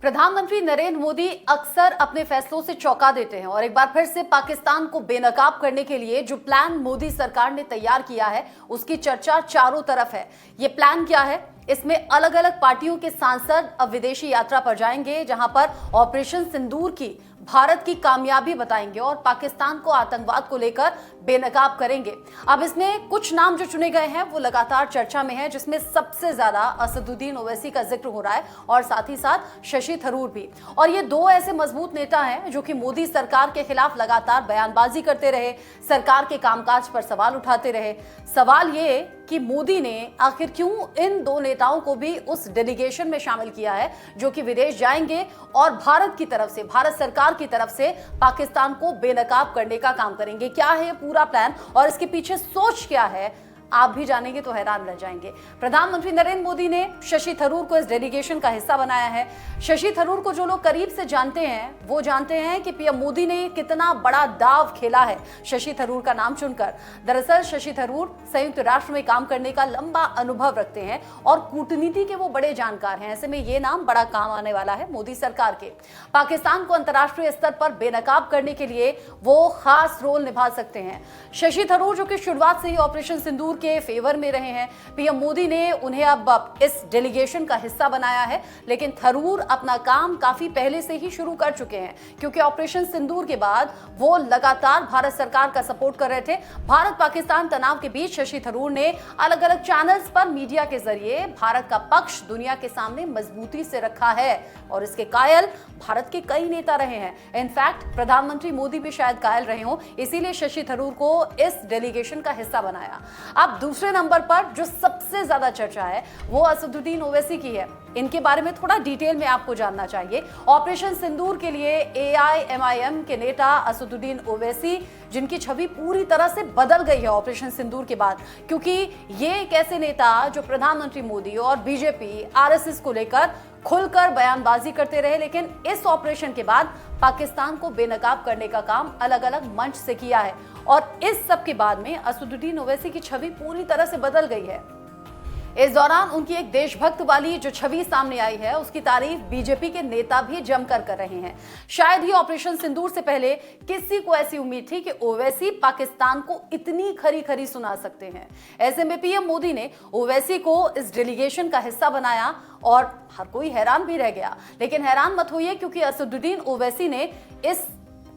प्रधानमंत्री नरेंद्र मोदी अक्सर अपने फैसलों से चौंका देते हैं और एक बार फिर से पाकिस्तान को बेनकाब करने के लिए जो प्लान मोदी सरकार ने तैयार किया है उसकी चर्चा चारों तरफ है। ये प्लान क्या है? इसमें अलग अलग पार्टियों के सांसद अब विदेशी यात्रा पर जाएंगे, जहां पर ऑपरेशन सिंदूर की भारत की कामयाबी बताएंगे और पाकिस्तान को आतंकवाद को लेकर बेनकाब करेंगे। अब इसमें कुछ नाम जो चुने गए हैं वो लगातार चर्चा में है, जिसमें सबसे ज्यादा असदुद्दीन ओवैसी का जिक्र हो रहा है और साथ ही साथ शशि थरूर भी। और ये दो ऐसे मजबूत नेता हैं जो कि मोदी सरकार के खिलाफ लगातार बयानबाजी करते रहे, सरकार के कामकाज पर सवाल उठाते रहे। सवाल ये कि मोदी ने आखिर क्यों इन दो नेताओं को भी उस डेलीगेशन में शामिल किया है जो कि विदेश जाएंगे और भारत की तरफ से, भारत सरकार की तरफ से पाकिस्तान को बेनकाब करने का काम करेंगे। क्या है ये पूरा प्लान और इसके पीछे सोच क्या है, आप भी जानेंगे तो हैरान रह जाएंगे। प्रधानमंत्री नरेंद्र मोदी ने शशि थरूर को इस डेलीगेशन का हिस्सा बनाया है। शशि थरूर को जो लोग करीब से जानते हैं वो जानते हैं कि पीएम मोदी ने कितना बड़ा दाव खेला है शशि थरूर का नाम चुनकर। दरअसल शशि थरूर संयुक्त राष्ट्र में काम करने का लंबा अनुभव रखते हैं और कूटनीति के वो बड़े जानकार हैं। ऐसे में ये नाम बड़ा काम आने वाला है मोदी सरकार के। पाकिस्तान को अंतर्राष्ट्रीय स्तर पर बेनकाब करने के लिए वो खास रोल निभा सकते हैं। शशि थरूर जो कि शुरुआत से ही ऑपरेशन सिंदूर के फेवर में रहे हैं, पीएम मोदी ने उन्हें अब इस डेलीगेशन का हिस्सा बनाया है। लेकिन थरूर अपना काम काफी पहले से ही शुरू कर चुके हैं, क्योंकि ऑपरेशन सिंदूर के बाद वो लगातार भारत सरकार का सपोर्ट कर रहे थे। भारत पाकिस्तान तनाव के बीच शशि थरूर ने अलग अलग चैनल्स पर मीडिया के जरिए भारत का पक्ष दुनिया के सामने मजबूती से रखा है और इसके कायल भारत के कई नेता रहे हैं। इनफैक्ट प्रधानमंत्री मोदी भी शायद कायल रहे हों, इसीलिए शशि थरूर को इस डेलीगेशन का हिस्सा बनाया। अब दूसरे नंबर पर जो सबसे ज्यादा चर्चा है वो असदुद्दीन ओवैसी की है। इनके बारे में थोड़ा डिटेल में आपको जानना चाहिए। ऑपरेशन सिंदूर के लिए एआईएमआईएम के नेता असदुद्दीन ओवैसी, जिनकी छवि पूरी तरह से बदल गई है ऑपरेशन सिंदूर के बाद, क्योंकि ये एक ऐसे नेता जो प्रधानमंत्री मोदी और बीजेपी आरएसएस को लेकर खुलकर बयानबाजी करते रहे, लेकिन इस ऑपरेशन के बाद पाकिस्तान को बेनकाब करने का काम अलग अलग मंच से किया है। और इस सब के बाद में असदुद्दीन ओवैसी की छवि पूरी तरह से बदल गई है। इस दौरान उनकी एक देशभक्त वाली जो छवि सामने आई है उसकी तारीफ बीजेपी के नेता भी जमकर कर रहे हैं। शायद ही ऑपरेशन सिंदूर से पहले किसी को ऐसी उम्मीद थी कि ओवैसी पाकिस्तान को इतनी खरी खरी सुना सकते हैं। ऐसे में पीएम मोदी ने ओवैसी को इस डेलीगेशन का हिस्सा बनाया और हर कोई हैरान भी रह गया। लेकिन हैरान मत होइए, क्योंकि असदुद्दीन ओवैसी ने इस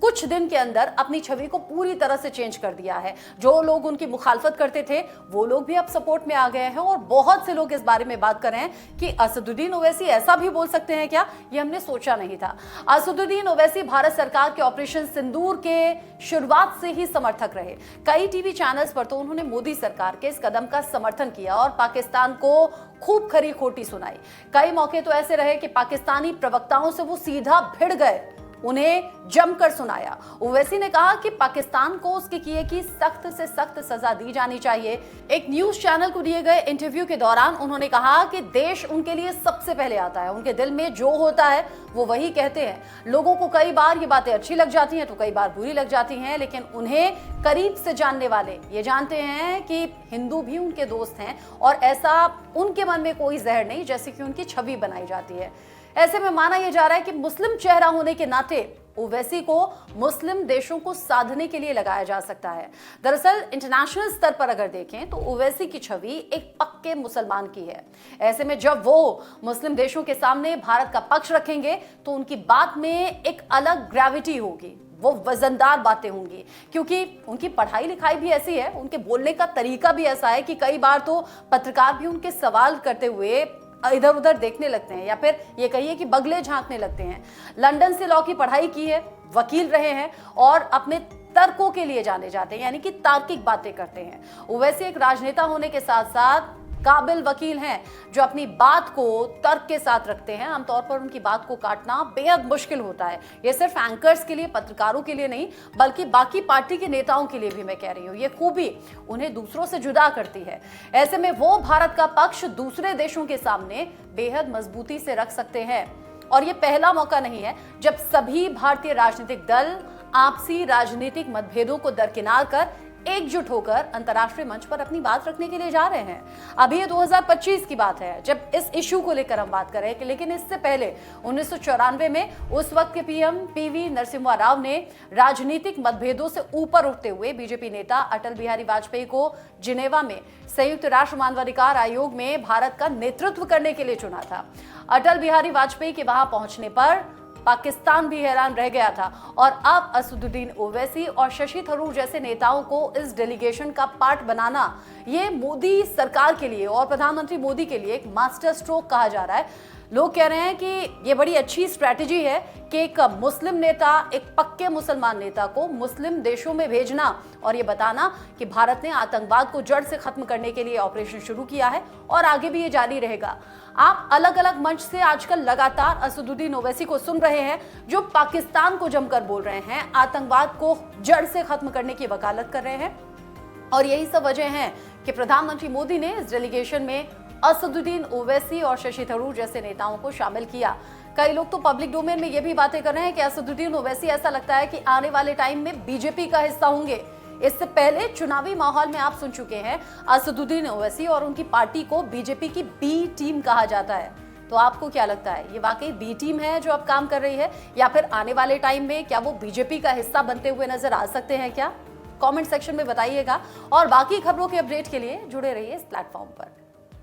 कुछ दिन के अंदर अपनी छवि को पूरी तरह से चेंज कर दिया है। जो लोग उनकी मुखालफत करते थे वो लोग भी अब सपोर्ट में आ गए हैं और बहुत से लोग इस बारे में बात कर रहे हैं कि असदुद्दीन ओवैसी ऐसा भी बोल सकते हैं क्या, ये हमने सोचा नहीं था। असदुद्दीन ओवैसी भारत सरकार के ऑपरेशन सिंदूर के शुरुआत से ही समर्थक रहे। कई टीवी चैनल्स पर तो उन्होंने मोदी सरकार के इस कदम का समर्थन किया और पाकिस्तान को खूब खरी खोटी सुनाई। कई मौके तो ऐसे रहे कि पाकिस्तानी प्रवक्ताओं से वो सीधा भिड़ गए, उन्हें जमकर सुनाया। ओवैसी ने कहा कि पाकिस्तान को उसके किए की सख्त से सख्त सजा दी जानी चाहिए। एक न्यूज चैनल को दिए गए इंटरव्यू के दौरान उन्होंने कहा कि देश उनके लिए सबसे पहले आता है, उनके दिल में जो होता है वो वही कहते हैं। लोगों को कई बार ये बातें अच्छी लग जाती हैं तो कई बार बुरी लग जाती हैं, लेकिन उन्हें करीब से जानने वाले ये जानते हैं कि हिंदू भी उनके दोस्त हैं और ऐसा उनके मन में कोई जहर नहीं जैसे कि उनकी छवि बनाई जाती है। ऐसे में माना यह जा रहा है कि मुस्लिम चेहरा होने के नाते ओवैसी को मुस्लिम देशों को साधने के लिए लगाया जा सकता है। दरअसल इंटरनेशनल स्तर पर अगर देखें तो ओवैसी की छवि एक पक्के मुसलमान की है। ऐसे में जब वो मुस्लिम देशों के सामने भारत का पक्ष रखेंगे तो उनकी बात में एक अलग ग्रेविटी होगी, वो वजनदार बातें होंगी, क्योंकि उनकी पढ़ाई लिखाई भी ऐसी है, उनके बोलने का तरीका भी ऐसा है कि कई बार तो पत्रकार भी उनके सवाल करते हुए इधर उधर देखने लगते हैं या फिर ये कहिए कि बगले झांकने लगते हैं। लंदन से लॉ की पढ़ाई की है, वकील रहे हैं और अपने तर्कों के लिए जाने जाते हैं, यानी कि तार्किक बातें करते हैं। ओवैसी एक राजनेता होने के साथ साथ काबिल वकील हैं जो अपनी बात को तर्क के साथ रखते हैं। आमतौर पर उनकी बात को काटना बेहद मुश्किल होता है। ये सिर्फ एंकर्स के लिए, पत्रकारों के लिए नहीं, बल्कि बाकी पार्टी के नेताओं के लिए भी मैं कह रही हूँ। ये खूबी उन्हें दूसरों से जुदा करती है। ऐसे में वो भारत का पक्ष दूसरे देशों के सामने बेहद मजबूती से रख सकते हैं। और ये पहला मौका नहीं है जब सभी भारतीय राजनीतिक दल आपसी राजनीतिक मतभेदों को दरकिनार कर एकजुट होकर अंतर्राष्ट्रीय मंच पर अपनी बात रखने के लिए जा रहे हैं। अभी ये 2025 की बात है जब इस इश्यू को लेकर हम बात कर रहे हैं, लेकिन इससे पहले 1994 में उस वक्त के पीएम पीवी नरसिम्हा राव ने राजनीतिक मतभेदों से ऊपर उठते हुए बीजेपी नेता अटल बिहारी वाजपेयी को जिनेवा में संयुक्त राष्ट्र मानवाधिकार आयोग में भारत का नेतृत्व करने के लिए चुना था। अटल बिहारी वाजपेयी के वहां पहुंचने पर पाकिस्तान भी हैरान रह गया था और अब असदुद्दीन ओवैसी और शशि थरूर जैसे नेताओं को इस डेलीगेशन का पार्ट बनाना ये मोदी सरकार के लिए और प्रधानमंत्री मोदी के लिए एक मास्टर स्ट्रोक कहा जा रहा है। लोग कह रहे हैं कि ये बड़ी अच्छी स्ट्रैटेजी है कि एक मुस्लिम नेता, एक पक्के मुसलमान नेता को मुस्लिम देशों में भेजना और ये बताना कि भारत ने आतंकवाद को जड़ से खत्म करने के लिए ऑपरेशन शुरू किया है और आगे भी ये जारी रहेगा। आप अलग अलग मंच से आजकल लगातार असदुद्दीन ओवैसी को सुन रहे हैं जो पाकिस्तान को जमकर बोल रहे हैं, आतंकवाद को जड़ से खत्म करने की वकालत कर रहे हैं। और यही सब वजह है कि प्रधानमंत्री मोदी ने इस डेलीगेशन में असदुद्दीन ओवैसी और शशि थरूर जैसे नेताओं को शामिल किया। कई लोग तो पब्लिक डोमेन में ये भी बातें कर रहे हैं कि असदुद्दीन ओवैसी ऐसा लगता है कि आने वाले टाइम में बीजेपी का हिस्सा होंगे। इससे पहले चुनावी माहौल में आप सुन चुके हैं असदुद्दीन ओवैसी और उनकी पार्टी को बीजेपी की बी टीम कहा जाता है। तो आपको क्या लगता है, ये वाकई बी टीम है जो अब काम कर रही है या फिर आने वाले टाइम में क्या वो बीजेपी का हिस्सा बनते हुए नजर आ सकते हैं क्या? कमेंट सेक्शन में बताइएगा और बाकी खबरों के अपडेट के लिए जुड़े रहिए इस प्लेटफॉर्म पर।